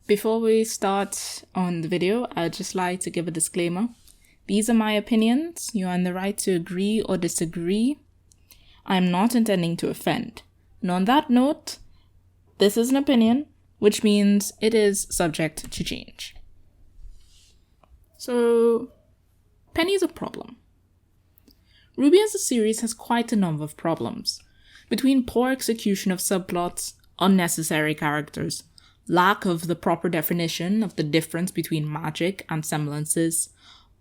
Before we start on the video, I'd just like to give a disclaimer. These are my opinions. You are in the right to agree or disagree. I'm not intending to offend. And on that note, this is an opinion, which means it is subject to change. So, Penny is a problem. RWBY as a series has quite a number of problems. Between poor execution of subplots, unnecessary characters, lack of the proper definition of the difference between magic and semblances,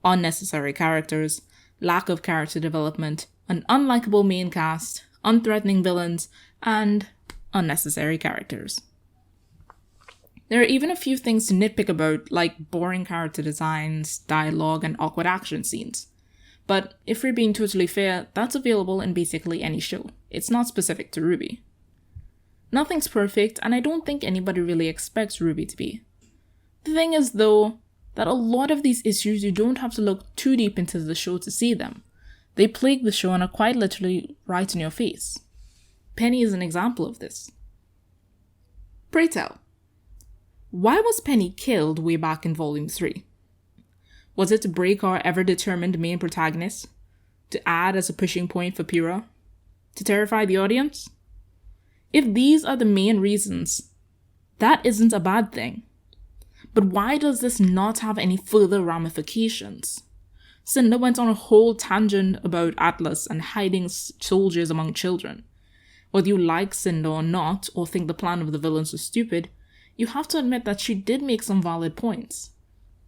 unnecessary characters, lack of character development, an unlikable main cast, unthreatening villains, and unnecessary characters. There are even a few things to nitpick about, like boring character designs, dialogue, and awkward action scenes. But if we're being totally fair, that's available in basically any show. It's not specific to RWBY. Nothing's perfect, and I don't think anybody really expects RWBY to be. The thing is, though, that a lot of these issues you don't have to look too deep into the show to see them. They plague the show and are quite literally right in your face. Penny is an example of this. Pray tell, why was Penny killed way back in Volume 3? Was it to break our ever-determined main protagonist? To add as a pushing point for Pyrrha? To terrify the audience? If these are the main reasons, that isn't a bad thing. But why does this not have any further ramifications? Cinder went on a whole tangent about Atlas and hiding soldiers among children. Whether you like Cinder or not, or think the plan of the villains was stupid, you have to admit that she did make some valid points.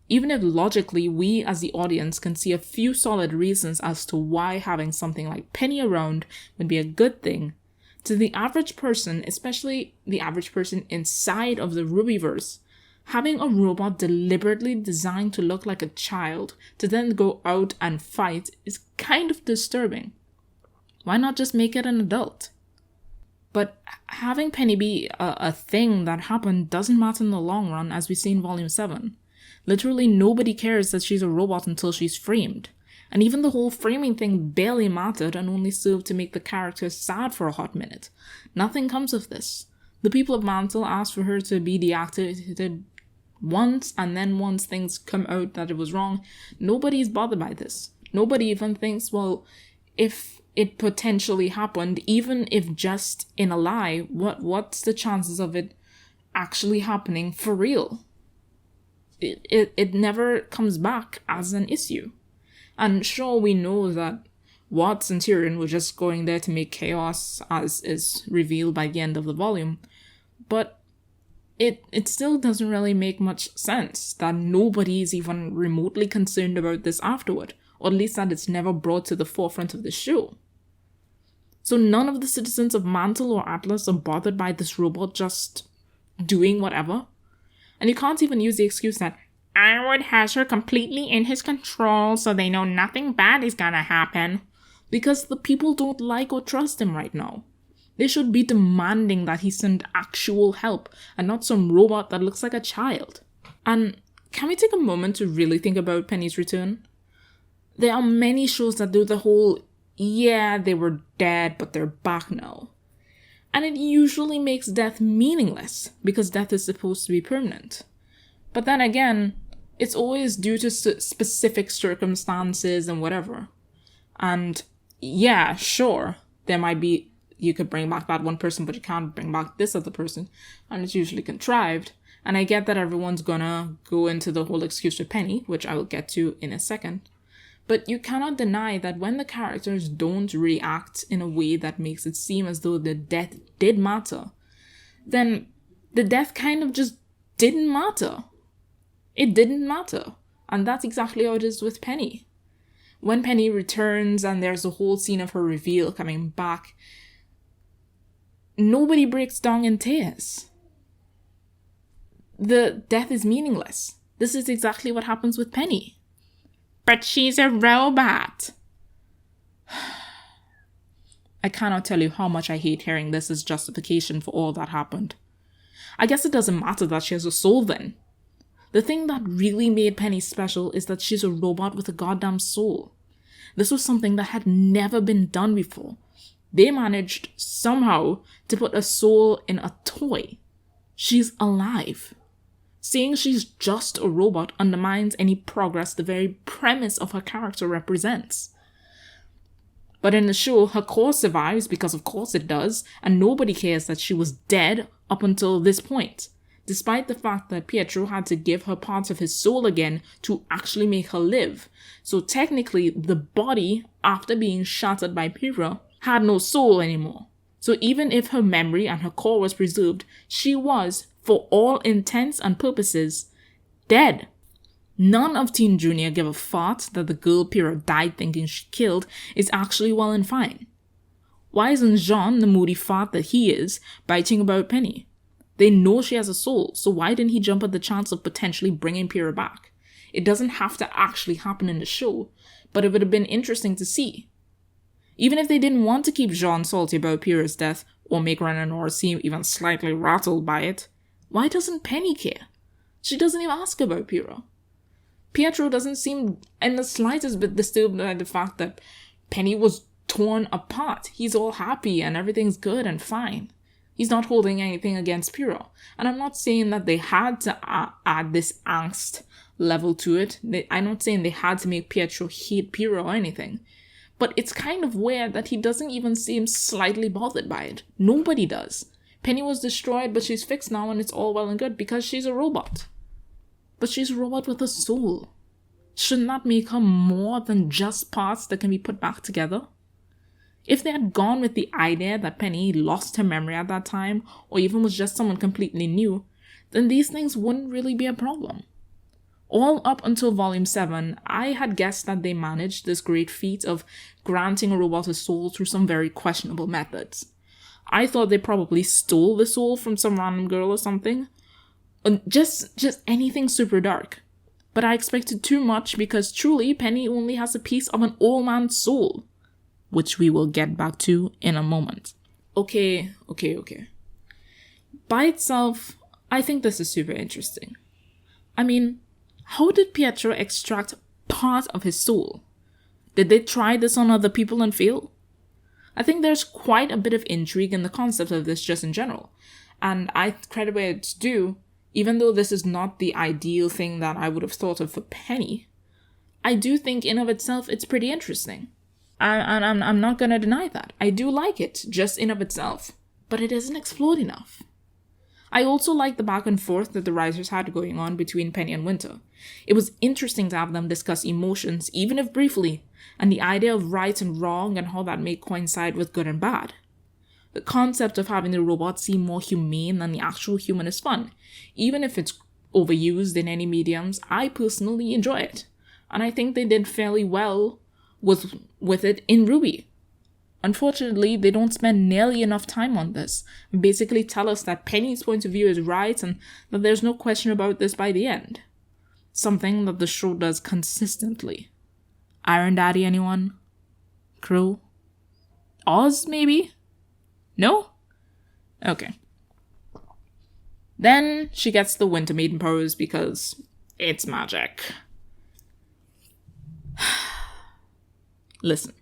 Even if logically we as the audience can see a few solid reasons as to why having something like Penny around would be a good thing, to the average person, especially the average person inside of the RWBYverse, having a robot deliberately designed to look like a child to then go out and fight is kind of disturbing. Why not just make it an adult? But having Penny be a thing that happened doesn't matter in the long run, as we see in Volume 7. Literally nobody cares that she's a robot until she's framed. And even the whole framing thing barely mattered and only served to make the character sad for a hot minute. Nothing comes of this. The people of Mantle asked for her to be deactivated once, and then once things come out that it was wrong, nobody's bothered by this. Nobody even thinks, well, if it potentially happened, even if just in a lie, what's the chances of it actually happening for real? It never comes back as an issue. And sure, we know that Watts and Tyrion were just going there to make chaos, as is revealed by the end of the volume, but it still doesn't really make much sense that nobody's even remotely concerned about this afterward, or at least that it's never brought to the forefront of the show. So none of the citizens of Mantle or Atlas are bothered by this robot just doing whatever. And you can't even use the excuse that Ironwood has her completely in his control, so they know nothing bad is gonna happen. Because the people don't like or trust him right now. They should be demanding that he send actual help, and not some robot that looks like a child. And can we take a moment to really think about Penny's return? There are many shows that do the whole, yeah, they were dead, but they're back now. And it usually makes death meaningless, because death is supposed to be permanent. But then again, it's always due to specific circumstances and whatever. And yeah, sure, there might be, you could bring back that one person, but you can't bring back this other person. And it's usually contrived. And I get that everyone's gonna go into the whole excuse for Penny, which I will get to in a second. But you cannot deny that when the characters don't react in a way that makes it seem as though the death did matter, then the death kind of just didn't matter. It didn't matter. And that's exactly how it is with Penny. When Penny returns and there's a whole scene of her reveal coming back, nobody breaks down in tears. The death is meaningless. This is exactly what happens with Penny. But she's a robot. I cannot tell you how much I hate hearing this as justification for all that happened. I guess it doesn't matter that she has a soul then. The thing that really made Penny special is that she's a robot with a goddamn soul. This was something that had never been done before. They managed, somehow, to put a soul in a toy. She's alive. Saying she's just a robot undermines any progress the very premise of her character represents. But in the show, her core survives because of course it does, and nobody cares that she was dead up until this point, despite the fact that Pietro had to give her parts of his soul again to actually make her live. So technically, the body, after being shattered by Pyrrha, had no soul anymore. So even if her memory and her core was preserved, she was, for all intents and purposes, dead. None of Teen Junior give a fart that the girl Pyrrha died thinking she killed is actually well and fine. Why isn't Jean, the moody fart that he is, biting about Penny? They know she has a soul, so why didn't he jump at the chance of potentially bringing Pyrrha back? It doesn't have to actually happen in the show, but it would have been interesting to see. Even if they didn't want to keep Jean salty about Pyrrha's death, or make Ren and Nora seem even slightly rattled by it, why doesn't Penny care? She doesn't even ask about Pyrrha. Pietro doesn't seem in the slightest bit disturbed by the fact that Penny was torn apart. He's all happy and everything's good and fine. He's not holding anything against Pyrrha. And I'm not saying that they had to add this angst level to it. I'm not saying they had to make Pietro hate Pyrrha or anything. But it's kind of weird that he doesn't even seem slightly bothered by it. Nobody does. Penny was destroyed, but she's fixed now and it's all well and good because she's a robot. But she's a robot with a soul. Shouldn't that make her more than just parts that can be put back together? If they had gone with the idea that Penny lost her memory at that time, or even was just someone completely new, then these things wouldn't really be a problem. All up until Volume 7, I had guessed that they managed this great feat of granting a robot a soul through some very questionable methods. I thought they probably stole the soul from some random girl or something. Just anything super dark. But I expected too much because truly Penny only has a piece of an old man's soul, which we will get back to in a moment. Okay. By itself, I think this is super interesting. I mean, how did Pietro extract part of his soul? Did they try this on other people and fail? I think there's quite a bit of intrigue in the concept of this just in general, and I credit where it's due. Even though this is not the ideal thing that I would have thought of for Penny, I do think in of itself it's pretty interesting. I'm not gonna deny that. I do like it, just in of itself, but it isn't explored enough. I also like the back and forth that the writers had going on between Penny and Winter. It was interesting to have them discuss emotions, even if briefly, and the idea of right and wrong and how that may coincide with good and bad. The concept of having the robot seem more humane than the actual human is fun. Even if it's overused in any mediums, I personally enjoy it. And I think they did fairly well with it in RWBY. Unfortunately, they don't spend nearly enough time on this, and basically tell us that Penny's point of view is right and that there's no question about this by the end. Something that the show does consistently. Iron Daddy, anyone? Crow? Oz, maybe? No? Okay. Then she gets the Winter Maiden powers because it's magic. Listen.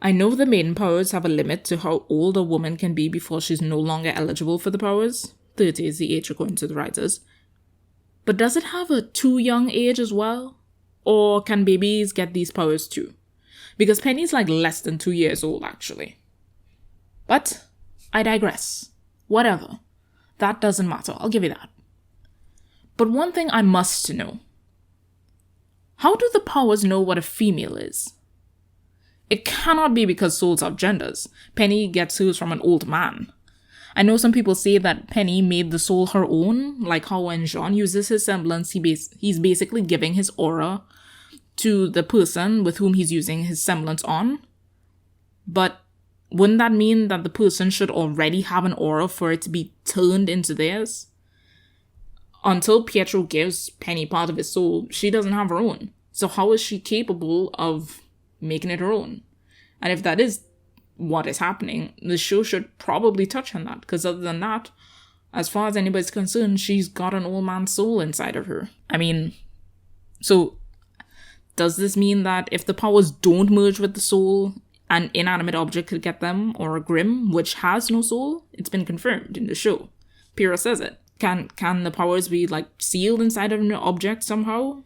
I know the maiden powers have a limit to how old a woman can be before she's no longer eligible for the powers. 30 is the age according to the writers. But does it have a too young age as well? Or can babies get these powers too? Because Penny's like less than 2 years old actually. But I digress. Whatever. That doesn't matter. I'll give you that. But one thing I must know. How do the powers know what a female is? It cannot be because souls have genders. Penny gets hers from an old man. I know some people say that Penny made the soul her own, like how when Jean uses his semblance, he's basically giving his aura to the person with whom he's using his semblance on. But wouldn't that mean that the person should already have an aura for it to be turned into theirs? Until Pietro gives Penny part of his soul, she doesn't have her own. So how is she capable of making it her own? And if that is what is happening, the show should probably touch on that, because other than that, as far as anybody's concerned, she's got an old man's soul inside of her. I mean, so does this mean that if the powers don't merge with the soul, an inanimate object could get them, or a Grimm, which has no soul? It's been confirmed in the show. Pyrrha says it. Can the powers be like sealed inside of an object somehow?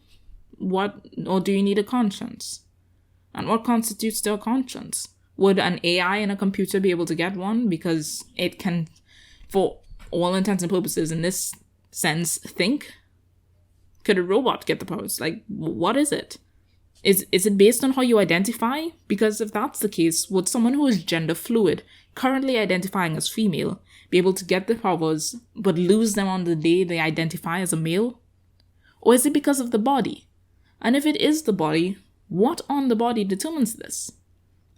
Or do you need a conscience? And what constitutes their conscience? Would an AI in a computer be able to get one? Because it can, for all intents and purposes in this sense, think? Could a robot get the powers? Like, what is it? Is it based on how you identify? Because if that's the case, would someone who is gender fluid, currently identifying as female, be able to get the powers but lose them on the day they identify as a male? Or is it because of the body? And if it is the body, what on the body determines this?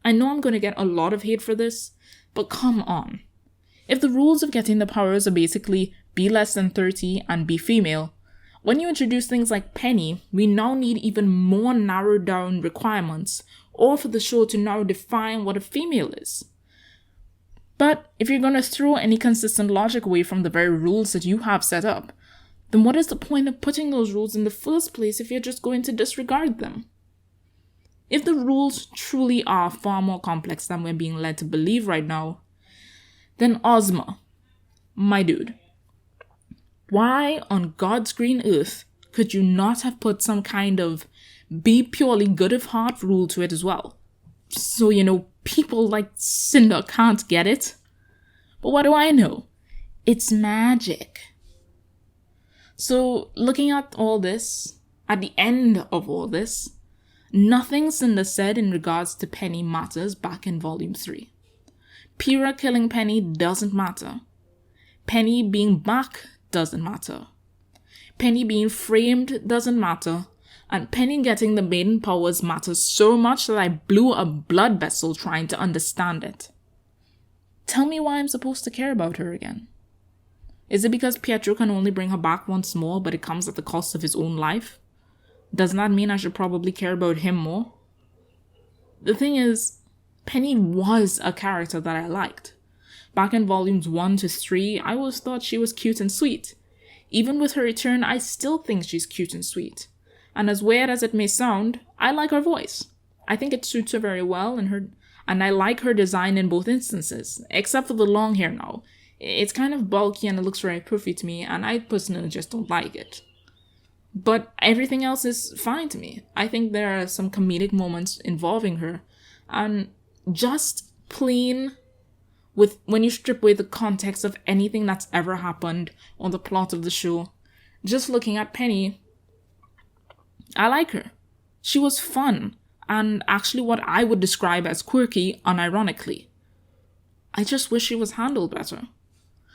I know I'm going to get a lot of hate for this, but come on. If the rules of getting the powers are basically be less than 30 and be female, when you introduce things like Penny, we now need even more narrowed down requirements, or for the show to now define what a female is. But if you're going to throw any consistent logic away from the very rules that you have set up, then what is the point of putting those rules in the first place if you're just going to disregard them? If the rules truly are far more complex than we're being led to believe right now, then Ozma, my dude, why on God's green earth could you not have put some kind of be purely good of heart rule to it as well? So, people like Cinder can't get it. But what do I know? It's magic. So, looking at all this, at the end of all this, nothing Cinder said in regards to Penny matters back in Volume 3. Pyrrha killing Penny doesn't matter. Penny being back doesn't matter. Penny being framed doesn't matter. And Penny getting the maiden powers matters so much that I blew a blood vessel trying to understand it. Tell me why I'm supposed to care about her again. Is it because Pietro can only bring her back once more, but it comes at the cost of his own life? Doesn't that mean I should probably care about him more? The thing is, Penny was a character that I liked. Back in volumes 1 to 3, I always thought she was cute and sweet. Even with her return, I still think she's cute and sweet. And as weird as it may sound, I like her voice. I think it suits her very well, and I like her design in both instances, except for the long hair now. It's kind of bulky and it looks very puffy to me, and I personally just don't like it. But everything else is fine to me. I think there are some comedic moments involving her, and just plain when you strip away the context of anything that's ever happened on the plot of the show, just looking at Penny, I like her. She was fun, and actually what I would describe as quirky, unironically. I just wish she was handled better.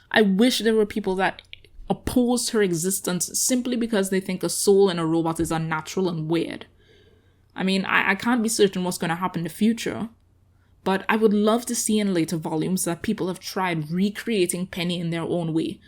I wish there were people that opposed her existence simply because they think a soul in a robot is unnatural and weird. I mean, I can't be certain what's going to happen in the future, but I would love to see in later volumes that people have tried recreating Penny in their own way,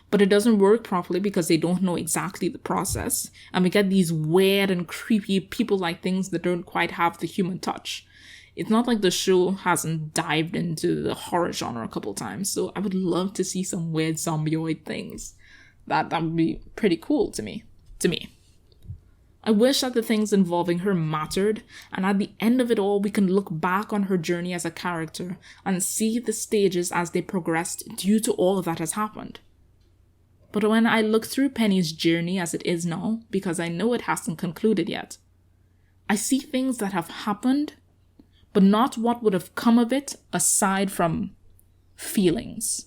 but it doesn't work properly because they don't know exactly the process, and we get these weird and creepy people-like things that don't quite have the human touch. It's not like the show hasn't dived into the horror genre a couple times, so I would love to see some weird zombioid things. That would be pretty cool to me. I wish that the things involving her mattered, and at the end of it all, we can look back on her journey as a character and see the stages as they progressed due to all that has happened. But when I look through Penny's journey as it is now, because I know it hasn't concluded yet, I see things that have happened, but not what would have come of it aside from feelings.